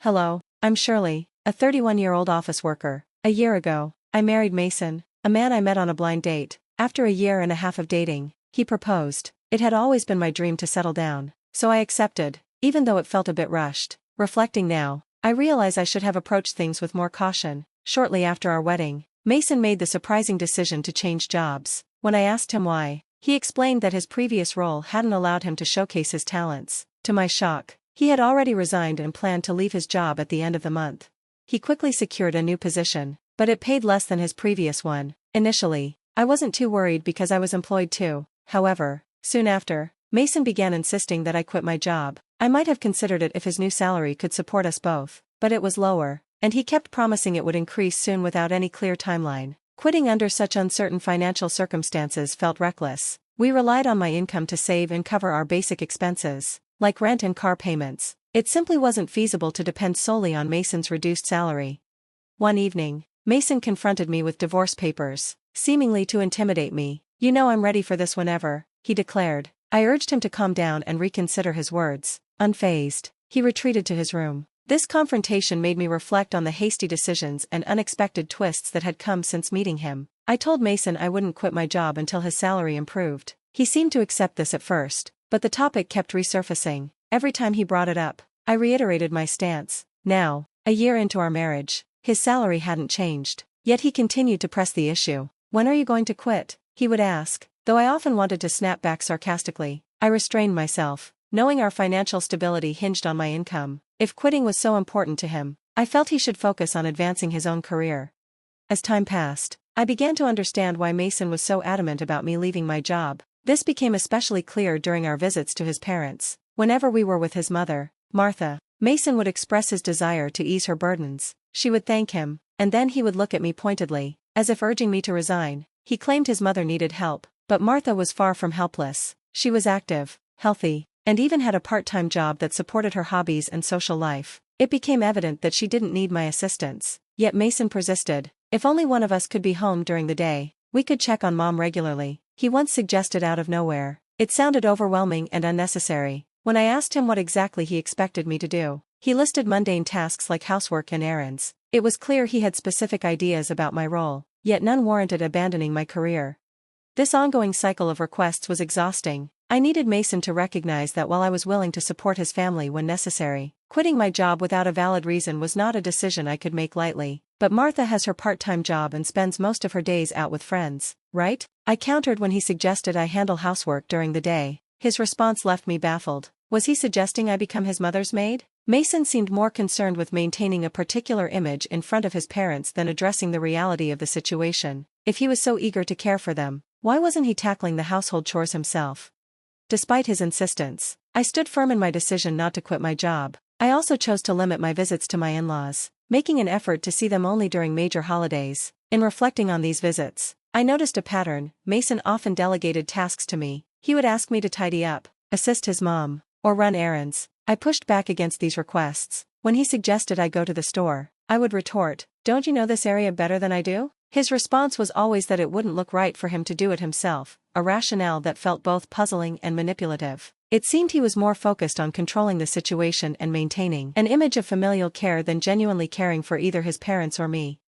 Hello, I'm Shirley, a 31-year-old office worker. A year ago, I married Mason, a man I met on a blind date. After a year and a half of dating, he proposed. It had always been my dream to settle down, so I accepted, even though it felt a bit rushed. Reflecting now, I realize I should have approached things with more caution. Shortly after our wedding, Mason made the surprising decision to change jobs. When I asked him why, he explained that his previous role hadn't allowed him to showcase his talents. To my shock, he had already resigned and planned to leave his job at the end of the month. He quickly secured a new position, but it paid less than his previous one. Initially, I wasn't too worried because I was employed too. However, soon after, Mason began insisting that I quit my job. I might have considered it if his new salary could support us both, but it was lower, and he kept promising it would increase soon without any clear timeline. Quitting under such uncertain financial circumstances felt reckless. We relied on my income to save and cover our basic expenses, like rent and car payments. It simply wasn't feasible to depend solely on Mason's reduced salary. One evening, Mason confronted me with divorce papers, seemingly to intimidate me. "You know I'm ready for this whenever," he declared. I urged him to calm down and reconsider his words. Unfazed, he retreated to his room. This confrontation made me reflect on the hasty decisions and unexpected twists that had come since meeting him. I told Mason I wouldn't quit my job until his salary improved. He seemed to accept this at first, but the topic kept resurfacing. Every time he brought it up, I reiterated my stance. Now, a year into our marriage, his salary hadn't changed, yet he continued to press the issue. "When are you going to quit?" he would ask. Though I often wanted to snap back sarcastically, I restrained myself, knowing our financial stability hinged on my income. If quitting was so important to him, I felt he should focus on advancing his own career. As time passed, I began to understand why Mason was so adamant about me leaving my job. This became especially clear during our visits to his parents. Whenever we were with his mother, Martha, Mason would express his desire to ease her burdens. She would thank him, and then he would look at me pointedly, as if urging me to resign. He claimed his mother needed help, but Martha was far from helpless. She was active, healthy, and even had a part-time job that supported her hobbies and social life. It became evident that she didn't need my assistance. Yet Mason persisted. "If only one of us could be home during the day, we could check on Mom regularly," he once suggested out of nowhere. It sounded overwhelming and unnecessary. When I asked him what exactly he expected me to do, he listed mundane tasks like housework and errands. It was clear he had specific ideas about my role, yet none warranted abandoning my career. This ongoing cycle of requests was exhausting. I needed Mason to recognize that while I was willing to support his family when necessary, quitting my job without a valid reason was not a decision I could make lightly. "But Martha has her part-time job and spends most of her days out with friends, right?" I countered when he suggested I handle housework during the day. His response left me baffled. Was he suggesting I become his mother's maid? Mason seemed more concerned with maintaining a particular image in front of his parents than addressing the reality of the situation. If he was so eager to care for them, why wasn't he tackling the household chores himself? Despite his insistence, I stood firm in my decision not to quit my job. I also chose to limit my visits to my in-laws, making an effort to see them only during major holidays. In reflecting on these visits, I noticed a pattern. Mason often delegated tasks to me. He would ask me to tidy up, assist his mom, or run errands. I pushed back against these requests. When he suggested I go to the store, I would retort, "Don't you know this area better than I do?" His response was always that it wouldn't look right for him to do it himself, a rationale that felt both puzzling and manipulative. It seemed he was more focused on controlling the situation and maintaining an image of familial care than genuinely caring for either his parents or me.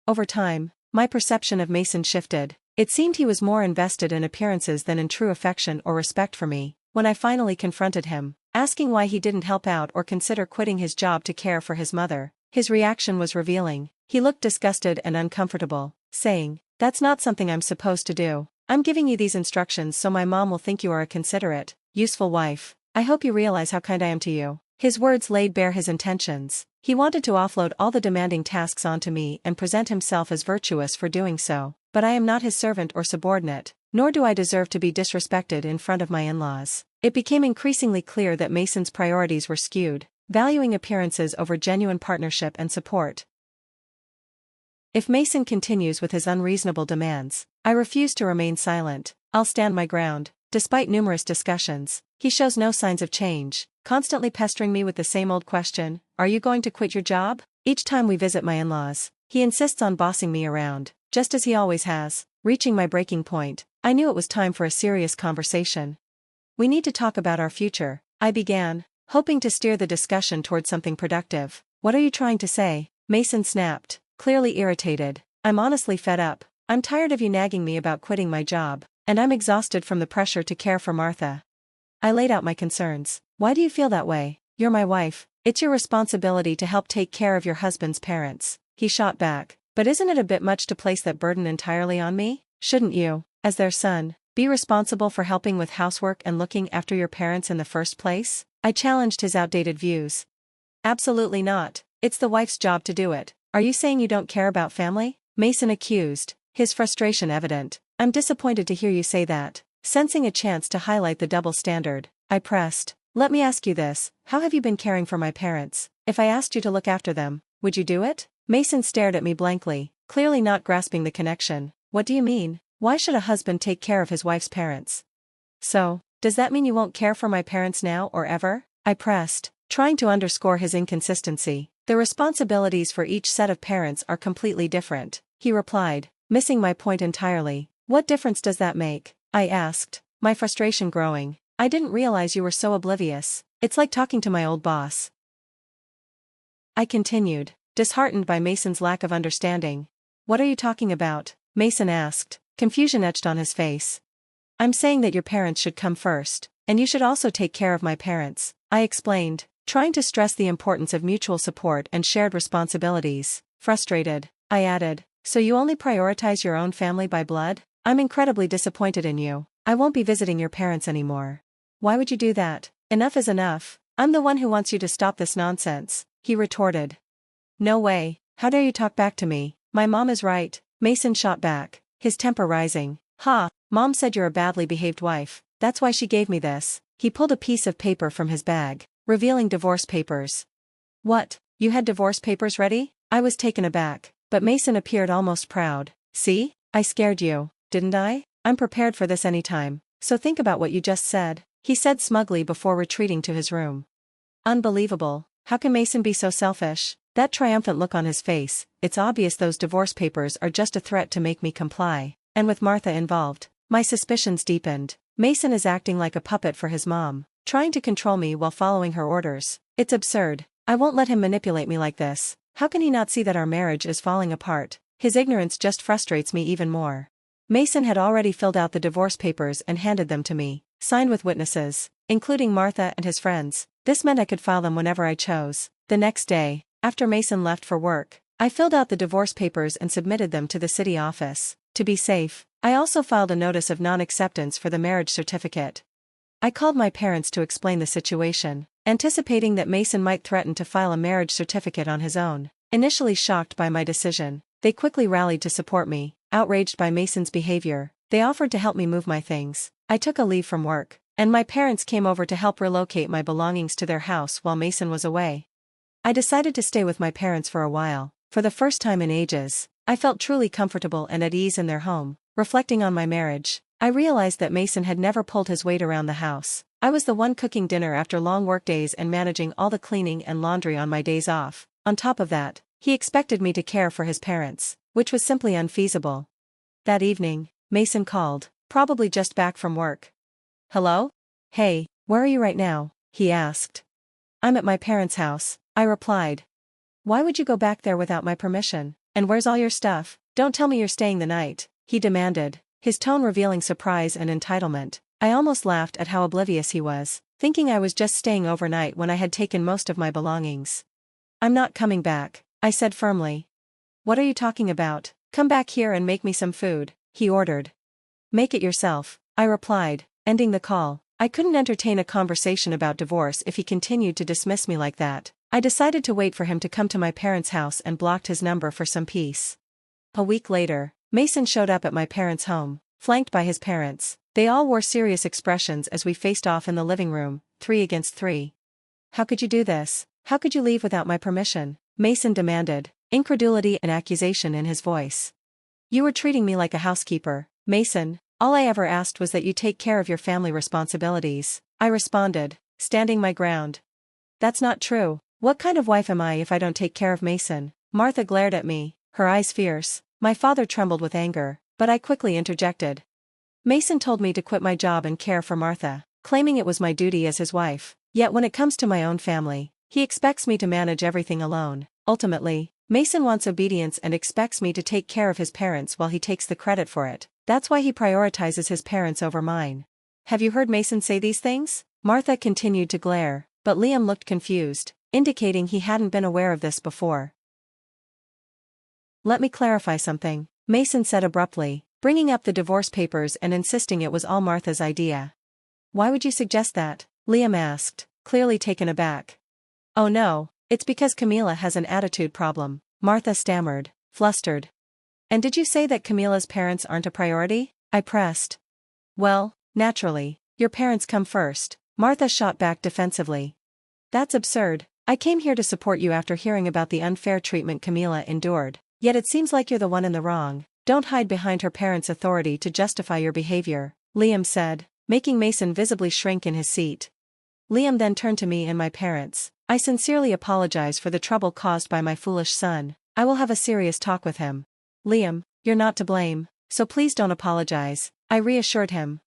Over time, my perception of Mason shifted. It seemed he was more invested in appearances than in true affection or respect for me. When I finally confronted him, asking why he didn't help out or consider quitting his job to care for his mother, his reaction was revealing. He looked disgusted and uncomfortable, saying, "That's not something I'm supposed to do. I'm giving you these instructions so my mom will think you are a considerate, useful wife. I hope you realize how kind I am to you." His words laid bare his intentions. He wanted to offload all the demanding tasks onto me and present himself as virtuous for doing so. But I am not his servant or subordinate, nor do I deserve to be disrespected in front of my in-laws. It became increasingly clear that Mason's priorities were skewed, valuing appearances over genuine partnership and support. If Mason continues with his unreasonable demands, I refuse to remain silent. I'll stand my ground. Despite numerous discussions, he shows no signs of change, constantly pestering me with the same old question, "Are you going to quit your job?" Each time we visit my in-laws, he insists on bossing me around, just as he always has. Reaching my breaking point, I knew it was time for a serious conversation. "We need to talk about our future," I began, hoping to steer the discussion toward something productive. What are you trying to say? Mason snapped, clearly irritated. I'm honestly fed up. I'm tired of you nagging me about quitting my job, and I'm exhausted from the pressure to care for Martha. I laid out my concerns. Why do you feel that way? You're my wife. It's your responsibility to help take care of your husband's parents. He shot back. But isn't it a bit much to place that burden entirely on me? Shouldn't you, as their son, be responsible for helping with housework and looking after your parents in the first place? I challenged his outdated views. Absolutely not. It's the wife's job to do it. Are you saying you don't care about family? Mason accused, his frustration evident. I'm disappointed to hear you say that. Sensing a chance to highlight the double standard, I pressed. Let me ask you this, how have you been caring for my parents? If I asked you to look after them, would you do it? Mason stared at me blankly, clearly not grasping the connection. What do you mean? Why should a husband take care of his wife's parents? So, does that mean you won't care for my parents now or ever? I pressed, trying to underscore his inconsistency. The responsibilities for each set of parents are completely different, he replied, missing my point entirely. What difference does that make? I asked, my frustration growing. I didn't realize you were so oblivious. It's like talking to my old boss. I continued, disheartened by Mason's lack of understanding. What are you talking about? Mason asked, confusion etched on his face. I'm saying that your parents should come first, and you should also take care of my parents, I explained, trying to stress the importance of mutual support and shared responsibilities. Frustrated, I added, so you only prioritize your own family by blood? I'm incredibly disappointed in you. I won't be visiting your parents anymore. Why would you do that? Enough is enough. I'm the one who wants you to stop this nonsense, he retorted. No way. How dare you talk back to me? My mom is right, Mason shot back, his temper rising. Ha, Mom said you're a badly behaved wife. That's why she gave me this. He pulled a piece of paper from his bag, revealing divorce papers. What? You had divorce papers ready? I was taken aback, but Mason appeared almost proud. See? I scared you, didn't I? I'm prepared for this anytime, so think about what you just said, he said smugly before retreating to his room. Unbelievable. How can Mason be so selfish? That triumphant look on his face, it's obvious those divorce papers are just a threat to make me comply, and with Martha involved, my suspicions deepened. Mason is acting like a puppet for his mom, trying to control me while following her orders. It's absurd. I won't let him manipulate me like this. How can he not see that our marriage is falling apart? His ignorance just frustrates me even more. Mason had already filled out the divorce papers and handed them to me, signed with witnesses, including Martha and his friends. This meant I could file them whenever I chose. The next day, after Mason left for work, I filled out the divorce papers and submitted them to the city office. To be safe, I also filed a notice of non-acceptance for the marriage certificate. I called my parents to explain the situation, anticipating that Mason might threaten to file a marriage certificate on his own. Initially shocked by my decision, they quickly rallied to support me. Outraged by Mason's behavior, they offered to help me move my things. I took a leave from work, and my parents came over to help relocate my belongings to their house while Mason was away. I decided to stay with my parents for a while. For the first time in ages, I felt truly comfortable and at ease in their home. Reflecting on my marriage, I realized that Mason had never pulled his weight around the house. I was the one cooking dinner after long workdays and managing all the cleaning and laundry on my days off. On top of that, he expected me to care for his parents, which was simply unfeasible. That evening, Mason called, probably just back from work. Hello? Hey, where are you right now? He asked. I'm at my parents' house, I replied. Why would you go back there without my permission? And where's all your stuff? Don't tell me you're staying the night, he demanded, his tone revealing surprise and entitlement. I almost laughed at how oblivious he was, thinking I was just staying overnight when I had taken most of my belongings. I'm not coming back, I said firmly. What are you talking about? Come back here and make me some food, he ordered. Make it yourself, I replied, ending the call. I couldn't entertain a conversation about divorce if he continued to dismiss me like that. I decided to wait for him to come to my parents' house and blocked his number for some peace. A week later, Mason showed up at my parents' home, flanked by his parents. They all wore serious expressions as we faced off in the living room, 3 against 3. How could you do this? How could you leave without my permission? Mason demanded, incredulity and accusation in his voice. You were treating me like a housekeeper, Mason. All I ever asked was that you take care of your family responsibilities, I responded, standing my ground. That's not true. What kind of wife am I if I don't take care of Mason? Martha glared at me, her eyes fierce. My father trembled with anger, but I quickly interjected. Mason told me to quit my job and care for Martha, claiming it was my duty as his wife. Yet when it comes to my own family, He expects me to manage everything alone. Ultimately, Mason wants obedience and expects me to take care of his parents while he takes the credit for it. That's why he prioritizes his parents over mine. Have you heard Mason say these things? Martha continued to glare, but Liam looked confused, indicating he hadn't been aware of this before. Let me clarify something, Mason said abruptly, bringing up the divorce papers and insisting it was all Martha's idea. Why would you suggest that? Liam asked, clearly taken aback. Oh no, it's because Camila has an attitude problem, Martha stammered, flustered. And did you say that Camila's parents aren't a priority? I pressed. Well, naturally, your parents come first, Martha shot back defensively. That's absurd. I came here to support you after hearing about the unfair treatment Camila endured. Yet it seems like you're the one in the wrong. Don't hide behind her parents' authority to justify your behavior, Liam said, making Mason visibly shrink in his seat. Liam then turned to me and my parents. I sincerely apologize for the trouble caused by my foolish son. I will have a serious talk with him. Liam, you're not to blame, so please don't apologize, I reassured him.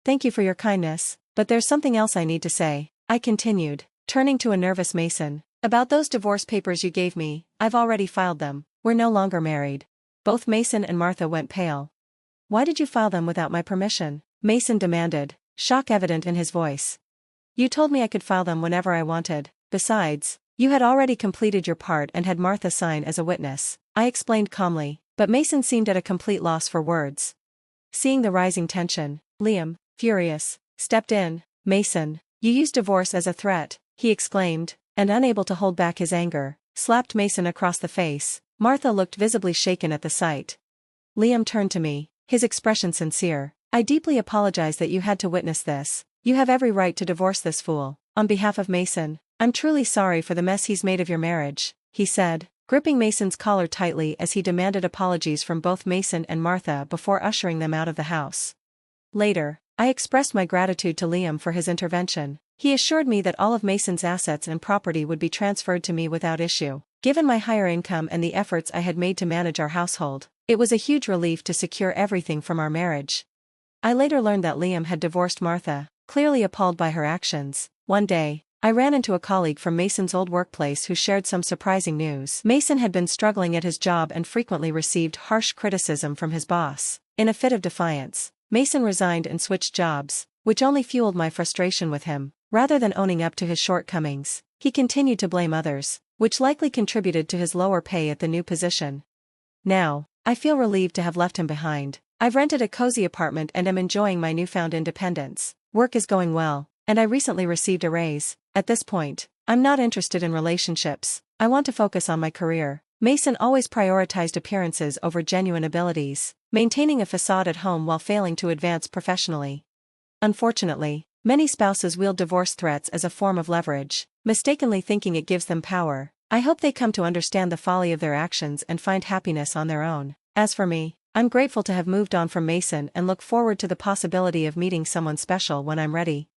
Thank you for your kindness, but there's something else I need to say, I continued, turning to a nervous Mason. About those divorce papers you gave me, I've already filed them. We're no longer married. Both Mason and Martha went pale. Why did you file them without my permission? Mason demanded, shock evident in his voice. You told me I could file them whenever I wanted. Besides, you had already completed your part and had Martha sign as a witness, I explained calmly, but Mason seemed at a complete loss for words. Seeing the rising tension, Liam, furious, stepped in. Mason, you used divorce as a threat, he exclaimed, and unable to hold back his anger, slapped Mason across the face. Martha looked visibly shaken at the sight. Liam turned to me, his expression sincere. I deeply apologize that you had to witness this. You have every right to divorce this fool. On behalf of Mason, I'm truly sorry for the mess he's made of your marriage, he said, gripping Mason's collar tightly as he demanded apologies from both Mason and Martha before ushering them out of the house. Later, I expressed my gratitude to Liam for his intervention. He assured me that all of Mason's assets and property would be transferred to me without issue. Given my higher income and the efforts I had made to manage our household, it was a huge relief to secure everything from our marriage. I later learned that Liam had divorced Martha, clearly appalled by her actions. One day, I ran into a colleague from Mason's old workplace who shared some surprising news. Mason had been struggling at his job and frequently received harsh criticism from his boss. In a fit of defiance, Mason resigned and switched jobs, which only fueled my frustration with him. Rather than owning up to his shortcomings, he continued to blame others, which likely contributed to his lower pay at the new position. Now, I feel relieved to have left him behind. I've rented a cozy apartment and am enjoying my newfound independence. Work is going well, and I recently received a raise. At this point, I'm not interested in relationships. I want to focus on my career. Mason always prioritized appearances over genuine abilities, maintaining a facade at home while failing to advance professionally. Unfortunately, many spouses wield divorce threats as a form of leverage, mistakenly thinking it gives them power. I hope they come to understand the folly of their actions and find happiness on their own. As for me, I'm grateful to have moved on from Mason and look forward to the possibility of meeting someone special when I'm ready.